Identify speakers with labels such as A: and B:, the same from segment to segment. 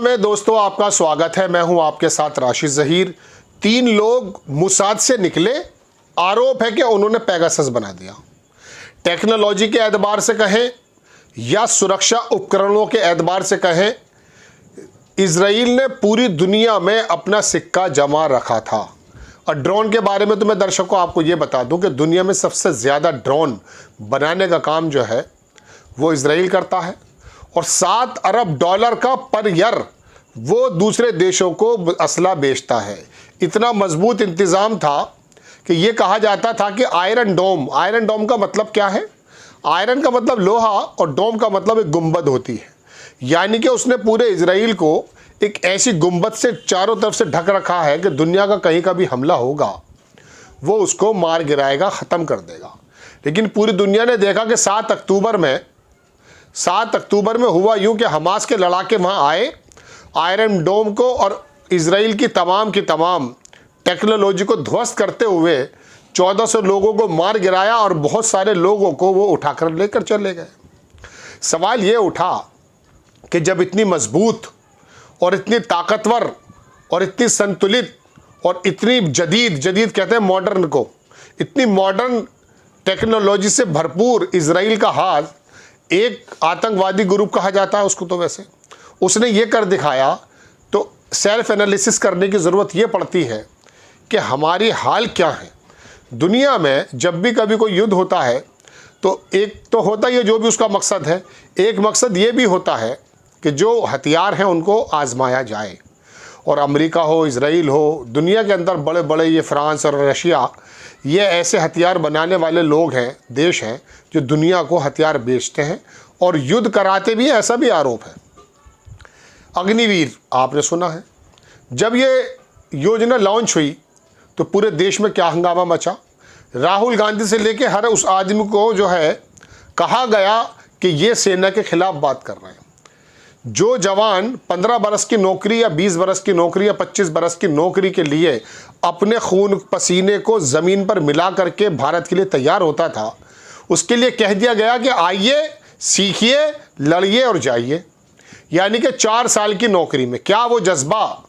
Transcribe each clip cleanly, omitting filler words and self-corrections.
A: में दोस्तों आपका स्वागत है। मैं हूं आपके साथ राशिद ज़हीर। 3 लोग मोसाद से निकले, आरोप है कि उन्होंने पेगासस बना दिया। टेक्नोलॉजी के एतबार से कहें या सुरक्षा उपकरणों के एतबार से कहें, इजराइल ने पूरी दुनिया में अपना सिक्का जमा रखा था। और ड्रोन के बारे में तो मैं दर्शकों आपको ये बता दूं कि दुनिया में सबसे ज़्यादा ड्रोन बनाने का काम जो है वो इजराइल करता है और $7 अरब का पर ईयर वो दूसरे देशों को असला बेचता है। इतना मजबूत इंतज़ाम था कि ये कहा जाता था कि आयरन डोम का मतलब क्या है? आयरन का मतलब लोहा और डोम का मतलब एक गुंबद होती है। यानी कि उसने पूरे इजराइल को एक ऐसी गुंबद से चारों तरफ से ढक रखा है कि दुनिया का कहीं का भी हमला होगा वो उसको मार गिराएगा, ख़त्म कर देगा। लेकिन पूरी दुनिया ने देखा कि 7 अक्टूबर में हुआ यूं कि हमास के लड़ाके वहाँ आए, आयरन डोम को और इजराइल की तमाम टेक्नोलॉजी को ध्वस्त करते हुए 1400 लोगों को मार गिराया और बहुत सारे लोगों को वो उठाकर लेकर चले गए। सवाल ये उठा कि जब इतनी मजबूत और इतनी ताकतवर और इतनी संतुलित और इतनी जदीद कहते हैं मॉडर्न को, इतनी मॉडर्न टेक्नोलॉजी से भरपूर इजराइल का हाथ, एक आतंकवादी ग्रुप कहा जाता है उसको, तो वैसे उसने ये कर दिखाया, तो सेल्फ एनालिसिस करने की ज़रूरत ये पड़ती है कि हमारी हाल क्या है। दुनिया में जब भी कभी कोई युद्ध होता है तो एक तो होता ही है जो भी उसका मकसद है, एक मकसद ये भी होता है कि जो हथियार हैं उनको आजमाया जाए। और अमेरिका हो, इजराइल हो, दुनिया के अंदर बड़े बड़े ये फ्रांस और रशिया, ये ऐसे हथियार बनाने वाले लोग हैं, देश हैं जो दुनिया को हथियार बेचते हैं और युद्ध कराते भी हैं, ऐसा भी आरोप है। अग्निवीर आपने सुना है, जब ये योजना लॉन्च हुई तो पूरे देश में क्या हंगामा मचा। राहुल गांधी से लेके हर उस आदमी को जो है कहा गया कि ये सेना के खिलाफ बात कर रहे हैं। जो जवान 15 बरस की नौकरी या 20 बरस की नौकरी या 25 बरस की नौकरी के लिए अपने खून पसीने को ज़मीन पर मिला करके भारत के लिए तैयार होता था, उसके लिए कह दिया गया कि आइए, सीखिए, लड़िए और जाइए। यानी कि 4 साल की नौकरी में क्या वो जज्बा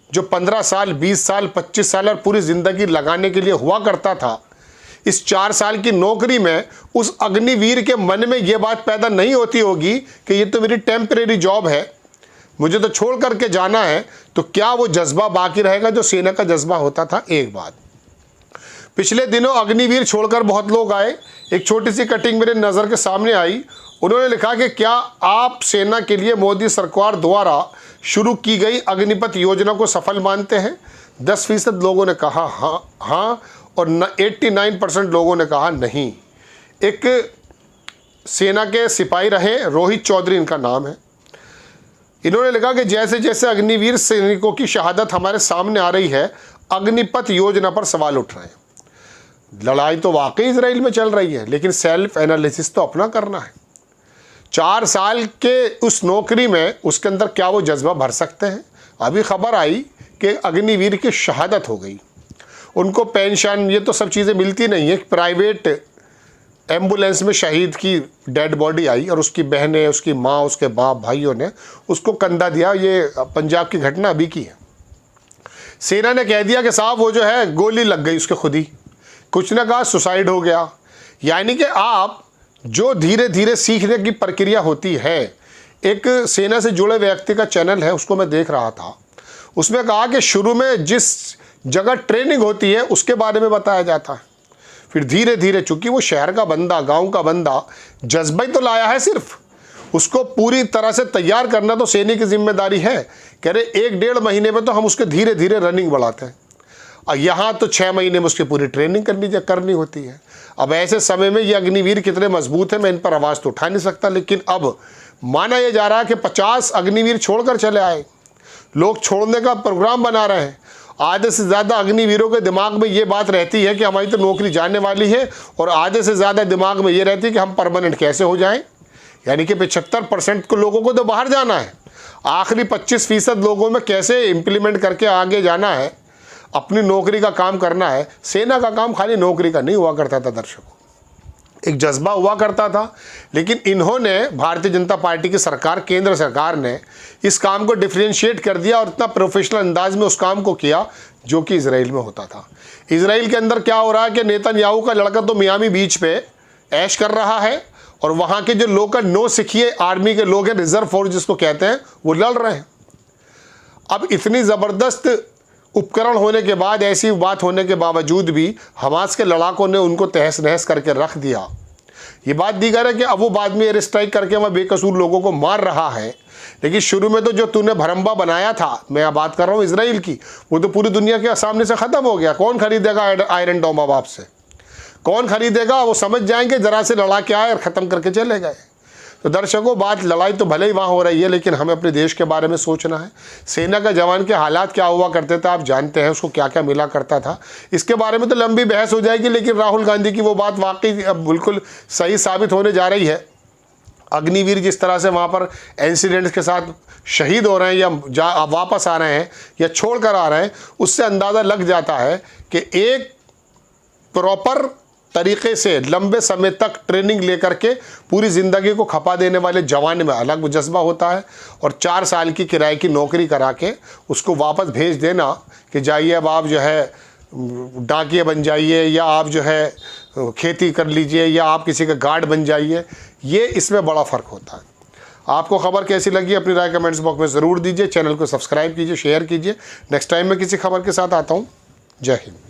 A: जो 15 साल, 20 साल, 25 साल और पूरी ज़िंदगी लगाने के लिए हुआ करता था, इस 4 साल की नौकरी में उस अग्निवीर के मन में ये बात पैदा नहीं होती होगी कि ये तो मेरी टेम्परेरी जॉब है, मुझे तो छोड़ करके जाना है। तो क्या वो जज्बा बाकी रहेगा जो सेना का जज्बा होता था? एक बात, पिछले दिनों अग्निवीर छोड़कर बहुत लोग आए। एक छोटी सी कटिंग मेरे नज़र के सामने आई। उन्होंने लिखा कि क्या आप सेना के लिए मोदी सरकार द्वारा शुरू की गई अग्निपथ योजना को सफल मानते हैं? 10% लोगों ने कहा हाँ और 89% लोगों ने कहा नहीं। एक सेना के सिपाही रहे, रोहित चौधरी इनका नाम है। इन्होंने लिखा कि जैसे जैसे अग्निवीर सैनिकों की शहादत हमारे सामने आ रही है, अग्निपथ योजना पर सवाल उठ रहे हैं। लड़ाई तो वाकई इजराइल में चल रही है, लेकिन सेल्फ एनालिसिस तो अपना करना है। 4 साल के उस नौकरी में उसके अंदर क्या वो जज्बा भर सकते हैं? अभी खबर आई कि अग्निवीर की शहादत हो गई, उनको पेंशन ये तो सब चीज़ें मिलती नहीं है। प्राइवेट एम्बुलेंस में शहीद की डेड बॉडी आई और उसकी बहनें, उसकी माँ, उसके बाप भाइयों ने उसको कंधा दिया। ये पंजाब की घटना अभी की है। सेना ने कह दिया कि साहब वो जो है गोली लग गई उसके खुद ही, कुछ ने कहा सुसाइड हो गया। यानी कि आप जो धीरे धीरे सीखने की प्रक्रिया होती है, एक सेना से जुड़े व्यक्ति का चैनल है उसको मैं देख रहा था, उसमें कहा कि शुरू में जिस जगह ट्रेनिंग होती है उसके बारे में बताया जाता है, फिर धीरे धीरे, चूंकि वो शहर का बंदा, गांव का बंदा जज्बा ही तो लाया है, सिर्फ उसको पूरी तरह से तैयार करना तो सैनिक की जिम्मेदारी है। कह रहे 1-1.5 महीने में तो हम उसके धीरे धीरे रनिंग बढ़ाते हैं और यहाँ तो 6 महीने में उसकी पूरी ट्रेनिंग करनी होती है। अब ऐसे समय में ये अग्निवीर कितने मजबूत है मैं इन पर आवाज़ तो उठा नहीं सकता, लेकिन अब माना यह जा रहा है कि 50 अग्निवीर छोड़कर चले आए, लोग छोड़ने का प्रोग्राम बना रहे हैं। आधे से ज़्यादा अग्निवीरों के दिमाग में ये बात रहती है कि हमारी तो नौकरी जाने वाली है, और आधे से ज़्यादा दिमाग में ये रहती है कि हम परमानेंट कैसे हो जाएं। यानी कि 75% को लोगों को तो बाहर जाना है, आखिरी 25% लोगों में कैसे इम्प्लीमेंट करके आगे जाना है, अपनी नौकरी का काम करना है। सेना का काम खाली नौकरी का नहीं हुआ करता था दर्शकों, एक जज्बा हुआ करता था। लेकिन इन्होंने, भारतीय जनता पार्टी की सरकार, केंद्र सरकार ने इस काम को डिफरेंशिएट कर दिया और इतना प्रोफेशनल अंदाज में उस काम को किया जो कि इजराइल में होता था। इजराइल के अंदर क्या हो रहा है कि नेतन्याहू का लड़का तो मियामी बीच पे ऐश कर रहा है और वहाँ के जो लोकल नौ सिखिए आर्मी के लोग हैं, रिजर्व फोर्स जिसको कहते हैं, वो लड़ रहे हैं। अब इतनी ज़बरदस्त उपकरण होने के बाद, ऐसी बात होने के बावजूद भी हमास के लड़ाकों ने उनको तहस नहस करके रख दिया। ये बात दीगर है कि अब वो बाद में एयर स्ट्राइक करके वहाँ बेकसूर लोगों को मार रहा है, लेकिन शुरू में तो जो तूने भरम्बा बनाया था, मैं बात कर रहा हूँ इजराइल की, वो तो पूरी दुनिया के सामने से ख़त्म हो गया। कौन खरीदेगा आयरन डोम? अब आपसे कौन खरीदेगा? वो समझ जाएंगे ज़रा से लड़ा के आए और ख़त्म करके चले गए। तो दर्शकों, बात लड़ाई तो भले ही वहाँ हो रही है, लेकिन हमें अपने देश के बारे में सोचना है। सेना का जवान के हालात क्या हुआ करते थे आप जानते हैं, उसको क्या क्या मिला करता था। इसके बारे में तो लंबी बहस हो जाएगी, लेकिन राहुल गांधी की वो बात वाकई अब बिल्कुल सही साबित होने जा रही है। अग्निवीर जिस तरह से वहाँ पर इंसिडेंट्स के साथ शहीद हो रहे हैं या वापस आ रहे हैं या छोड़ कर आ रहे हैं, उससे अंदाज़ा लग जाता है कि एक प्रॉपर तरीके से लंबे समय तक ट्रेनिंग लेकर के पूरी ज़िंदगी को खपा देने वाले जवान में अलग जज्बा होता है, और 4 साल की किराए की नौकरी करा के उसको वापस भेज देना कि जाइए अब आप जो है डाकिया बन जाइए, या आप जो है खेती कर लीजिए, या आप किसी का गार्ड बन जाइए, ये इसमें बड़ा फ़र्क होता है। आपको खबर कैसी लगी अपनी राय कमेंट्स बॉक्स में ज़रूर दीजिए। चैनल को सब्सक्राइब कीजिए, शेयर कीजिए। नेक्स्ट टाइम मैं किसी खबर के साथ आता हूँ। जय हिंद।